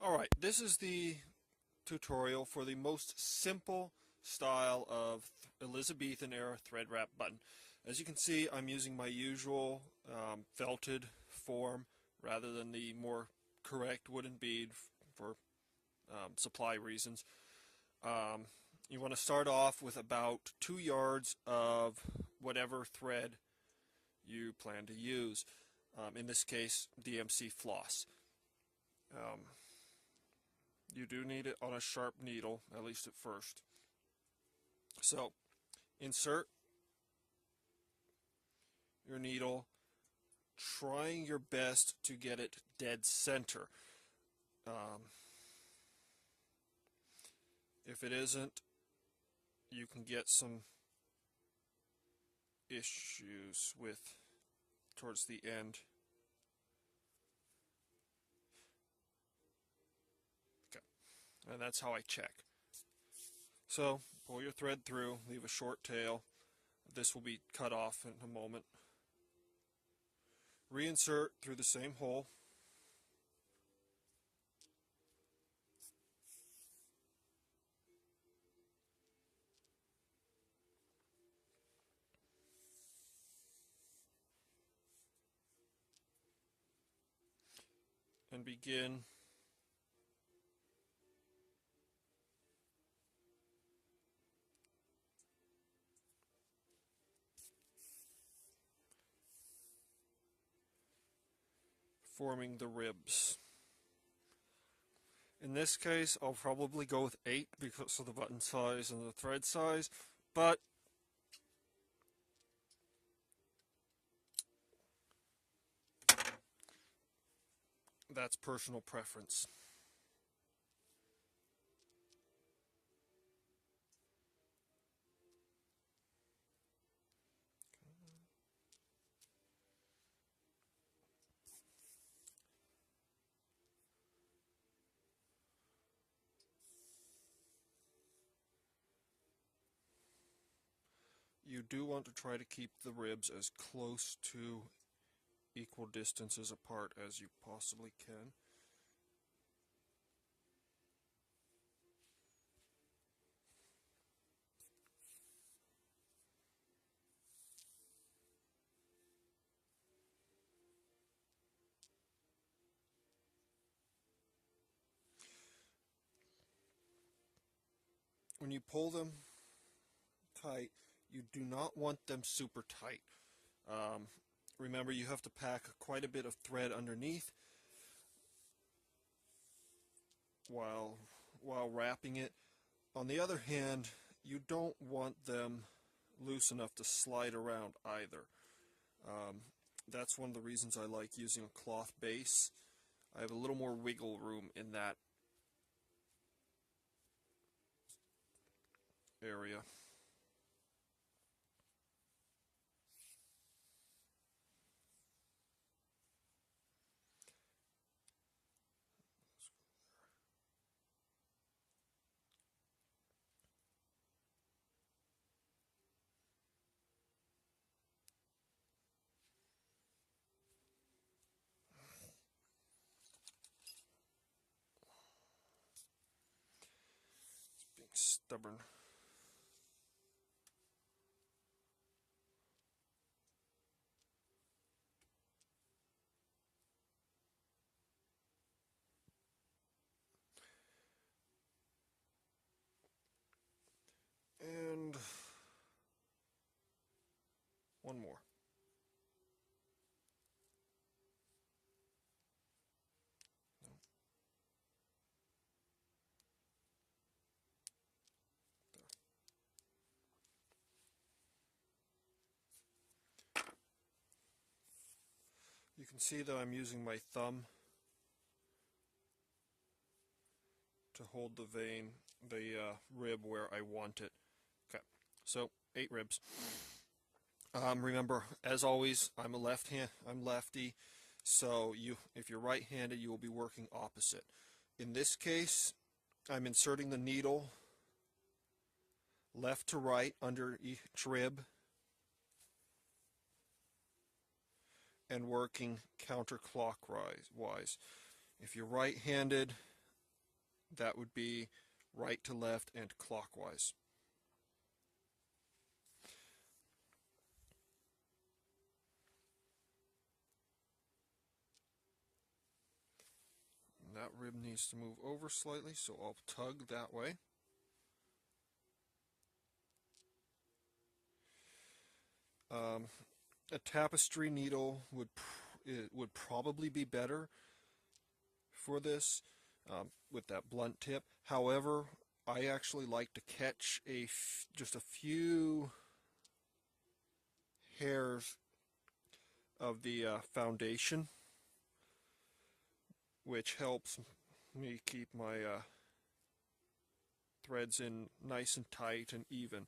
Alright, this is the tutorial for the most simple style of Elizabethan era thread wrap button. As you can see, I'm using my usual felted form rather than the more correct wooden bead for supply reasons. You want to start off with about 2 yards of whatever thread you plan to use. In this case, DMC floss. You do need it on a sharp needle, at least at first. So, insert your needle, trying your best to get it dead center. If it isn't, you can get some issues with towards the end. Okay, and that's how I check. So, pull your thread through, leave a short tail. This will be cut off in a moment. Reinsert through the same hole. And begin forming the ribs. In this case, I'll probably go with 8 because of the button size and the thread size, but that's personal preference. You do want to try to keep the ribs as close to equal distances apart as you possibly can. When you pull them tight, you do not want them super tight. Remember, you have to pack quite a bit of thread underneath while wrapping it. On the other hand, you don't want them loose enough to slide around either. That's one of the reasons I like using a cloth base. I have a little more wiggle room in that area. It's being stubborn. And one more. You can see that I'm using my thumb to hold the vein, the rib where I want it. Okay, so 8 ribs. Remember, as always, I'm lefty, so if you're right-handed, you will be working opposite. In this case, I'm inserting the needle left to right under each rib and working counterclockwise. If you're right-handed, that would be right to left and clockwise. And that rib needs to move over slightly, so I'll tug that way. A tapestry needle would probably be better for this, with that blunt tip. However, I actually like to catch just a few hairs of the foundation, which helps me keep my threads in nice and tight and even.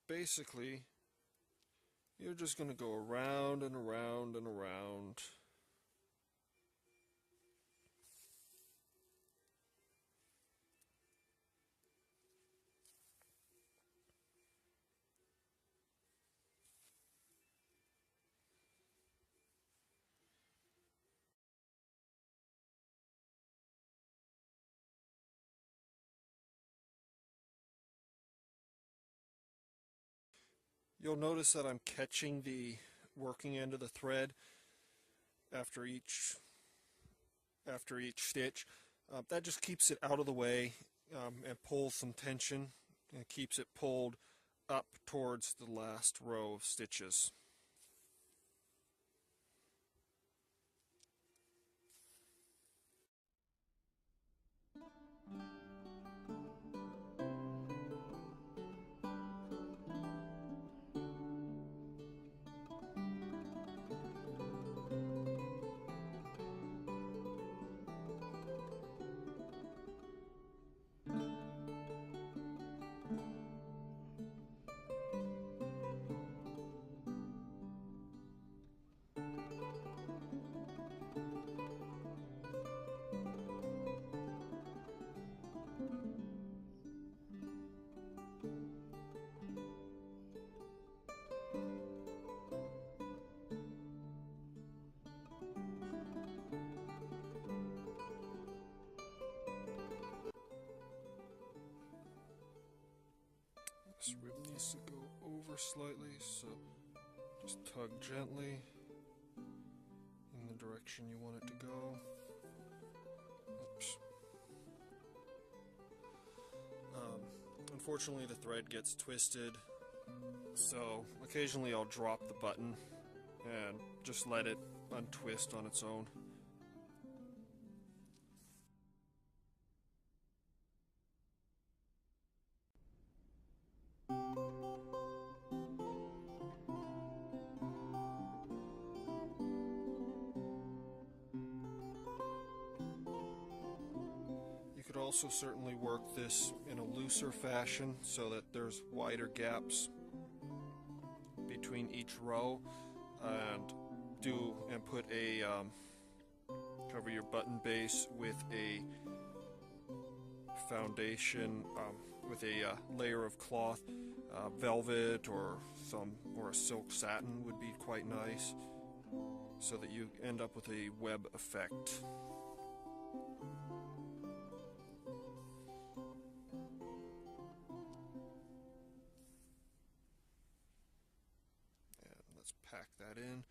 Basically, you're just going to go around and around and around. You'll notice that I'm catching the working end of the thread after each stitch. That just keeps it out of the way and pulls some tension and keeps it pulled up towards the last row of stitches. This rib needs to go over slightly, so just tug gently in the direction you want it to go. Oops. Unfortunately, the thread gets twisted, so occasionally I'll drop the button and just let it untwist on its own. You could also certainly work this in a looser fashion so that there's wider gaps between each row, and put a cover your button base with a foundation with a layer of cloth. Velvet or a silk satin would be quite nice, so that you end up with a web effect. And let's pack that in.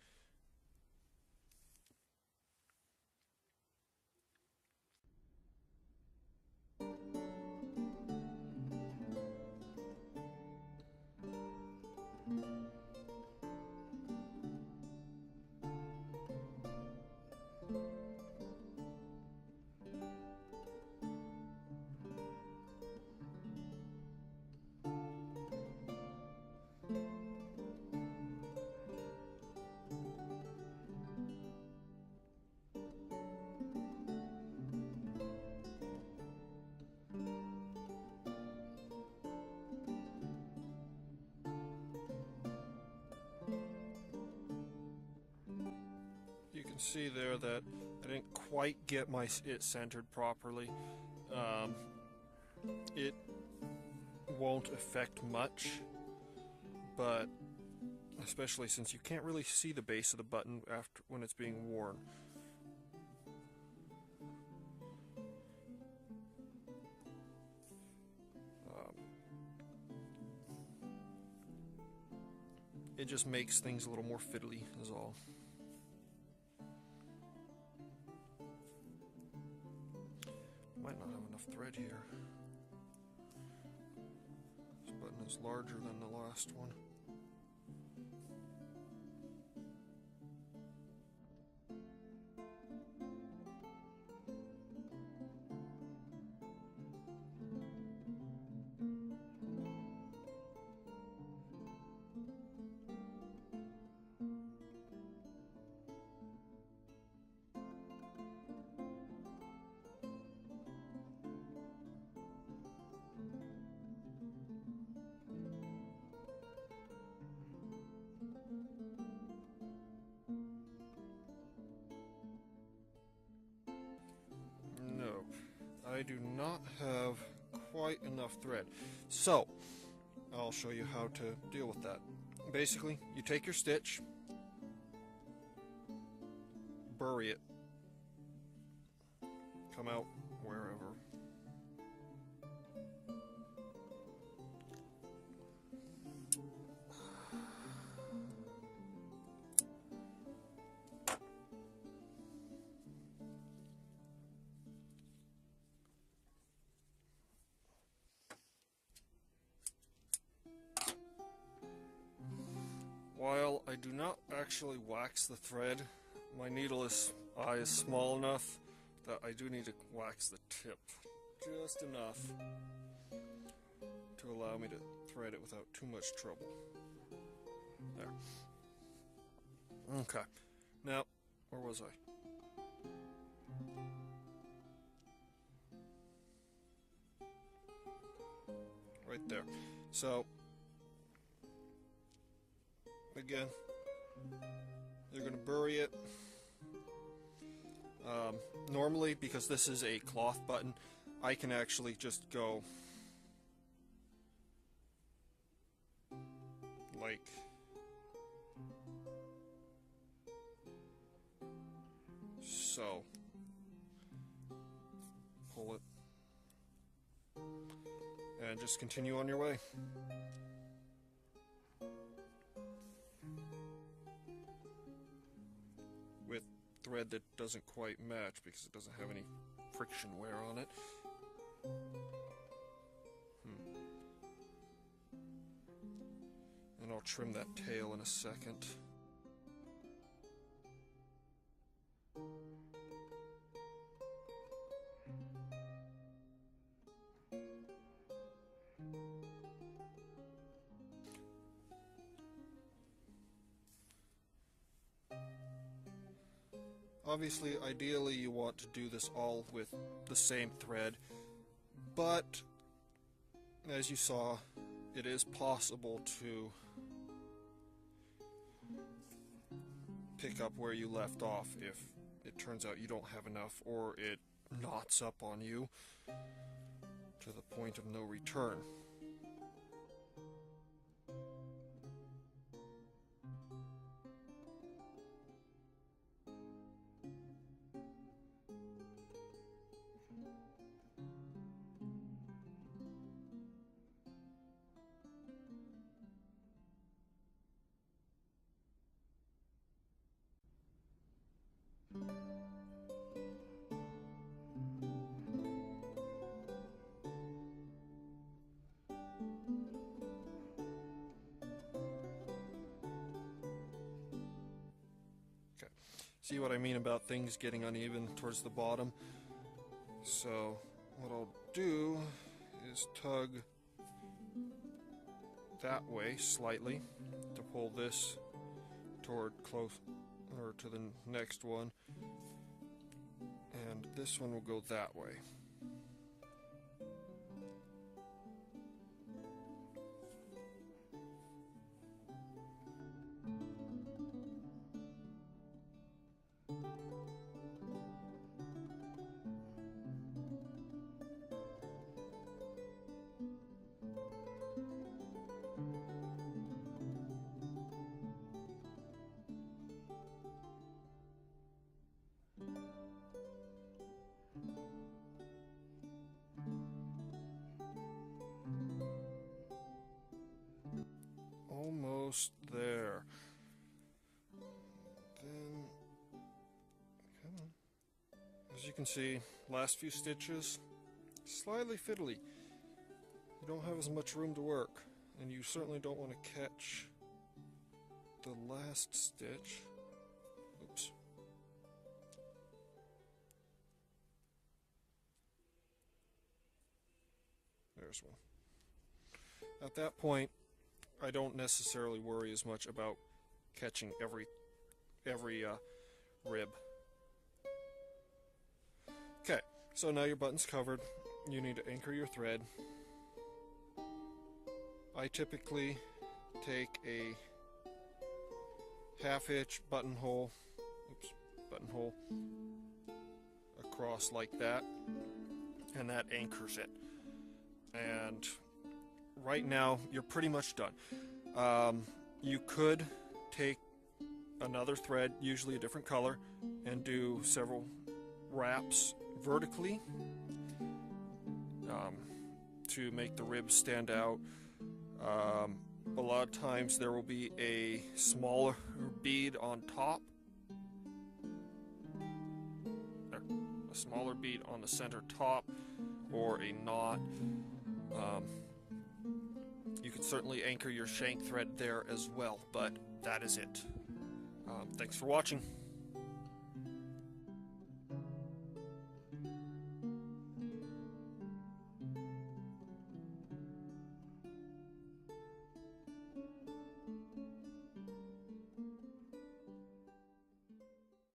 You can see there that I didn't quite get it centered properly. It won't affect much, but especially since you can't really see the base of the button when it's being worn. It just makes things a little more fiddly is all. Might not have enough thread here. This button is larger than the last one. No, I do not have quite enough thread. So, I'll show you how to deal with that. Basically, you take your stitch, bury it, come out wherever. While I do not actually wax the thread, my needle eye is small enough that I do need to wax the tip just enough to allow me to thread it without too much trouble. There. Okay. Now, where was I? Right there. So, again, you're going to bury it. Normally, because this is a cloth button, I can actually just go like so. Pull it and just continue on your way. With thread that doesn't quite match because it doesn't have any friction wear on it. And I'll trim that tail in a second. Obviously, ideally you want to do this all with the same thread, but as you saw, it is possible to pick up where you left off if it turns out you don't have enough or it knots up on you to the point of no return. See what I mean about things getting uneven towards the bottom? So what I'll do is tug that way slightly to pull this toward close or to the next one, and this one will go that way. Almost there. As you can see, last few stitches, slightly fiddly. You don't have as much room to work, and you certainly don't want to catch the last stitch. Oops. There's one. At that point, I don't necessarily worry as much about catching every rib. Okay, so now your button's covered. You need to anchor your thread. I typically take a half-inch buttonhole across like that, and that anchors it. And right now, you're pretty much done. You could take another thread, usually a different color, and do several wraps vertically to make the ribs stand out. A lot of times there will be a smaller bead on top, a smaller bead on the center top, or a knot. You could certainly anchor your shank thread there as well, but that is it. Thanks for watching.